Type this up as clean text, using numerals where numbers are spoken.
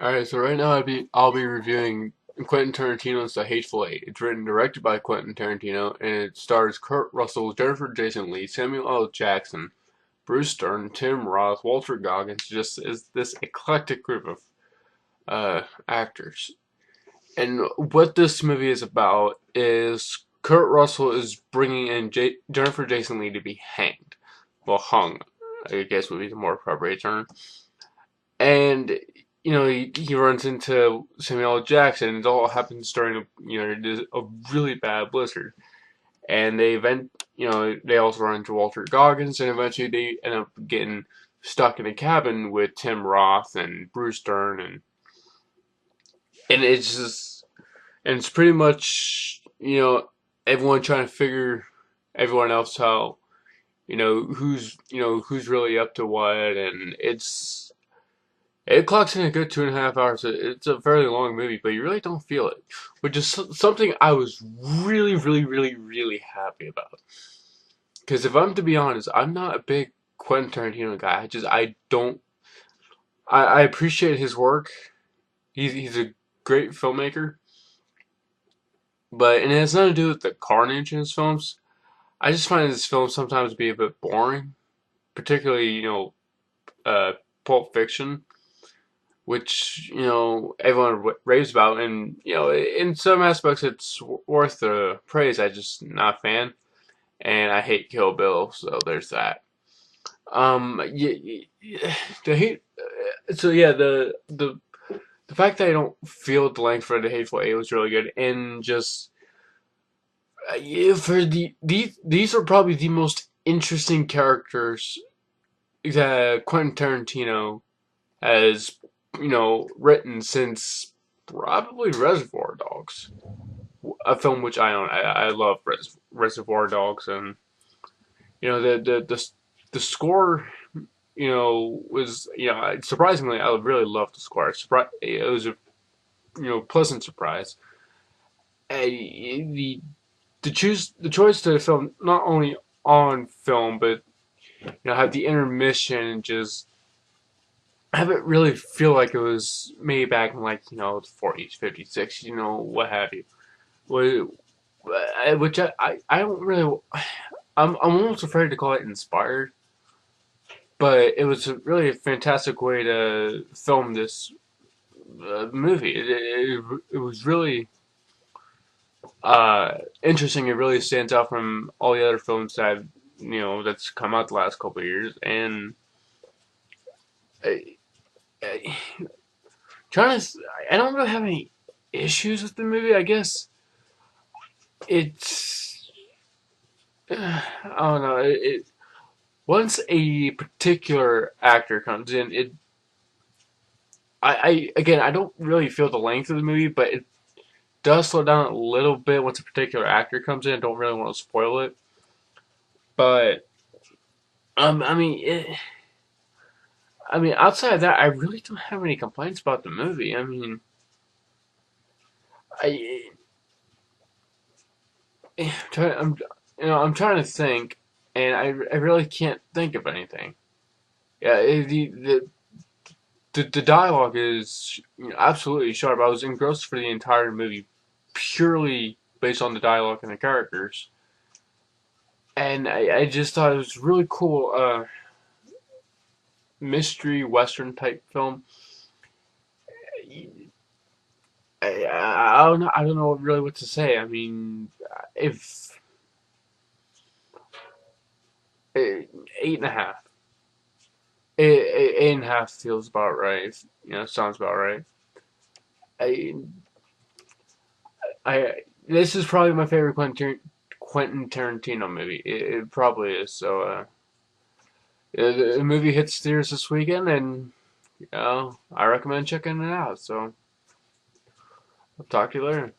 Alright, so right now I'll be reviewing Quentin Tarantino's The Hateful Eight. It's written and directed by Quentin Tarantino, and it stars Kurt Russell, Jennifer Jason Leigh, Samuel L. Jackson, Bruce Stern, Tim Roth, Walter Goggins. Just is this eclectic group of actors. And what this movie is about is Kurt Russell is bringing in Jennifer Jason Leigh to be hanged, well, hung, I guess would be the more appropriate term. And he runs into Samuel L. Jackson, and it all happens during a really bad blizzard. And they also run into Walter Goggins, and eventually they end up getting stuck in a cabin with Tim Roth and Bruce Dern, and it's pretty much everyone trying to figure everyone else out, who's really up to what, and it clocks in a good 2.5 hours. It's a fairly long movie, but you really don't feel it, which is something I was really, really, really, really happy about. Because if I'm to be honest, I'm not a big Quentin Tarantino guy. I don't. I appreciate his work. He's a great filmmaker, but and it has nothing to do with the carnage in his films. I just find his films sometimes to be a bit boring, particularly uh, Pulp Fiction, which everyone raves about, and in some aspects it's worth the praise. I just not a fan, and I hate Kill Bill, so there's that. The hate. So yeah, the fact that I don't feel the length for the Hateful Eight was really good, and just yeah, for these are probably the most interesting characters that Quentin Tarantino has written since probably Reservoir Dogs, a film which I own. I love Reservoir Dogs, and the score was surprisingly I really loved the score. It was a pleasant surprise. The the choice to film not only on film but have the intermission and just have it really feel like it was made back in like the 40s, 50s, 60s, what have you. Which I don't really. I'm almost afraid to call it inspired, but it was really a fantastic way to film this movie. It was really interesting. It really stands out from all the other films that's come out the last couple of years, and I, I, trying to I don't really have any issues with the movie. I guess it's I don't know. Once a particular actor comes in, again I don't really feel the length of the movie, but it does slow down a little bit once a particular actor comes in. I don't really want to spoil it, but I mean, outside of that, I really don't have any complaints about the movie. I mean, I I'm I'm trying to think, and I really can't think of anything. Yeah, the dialogue is absolutely sharp. I was engrossed for the entire movie purely based on the dialogue and the characters, and I just thought it was really cool. Mystery western type film. I don't know really what to say. I mean, if 8.5, 8.5 feels about right. Sounds about right. I I this is probably my favorite Quentin Tarantino movie. It probably is. So the movie hits theaters this weekend, and I recommend checking it out. So I'll talk to you later.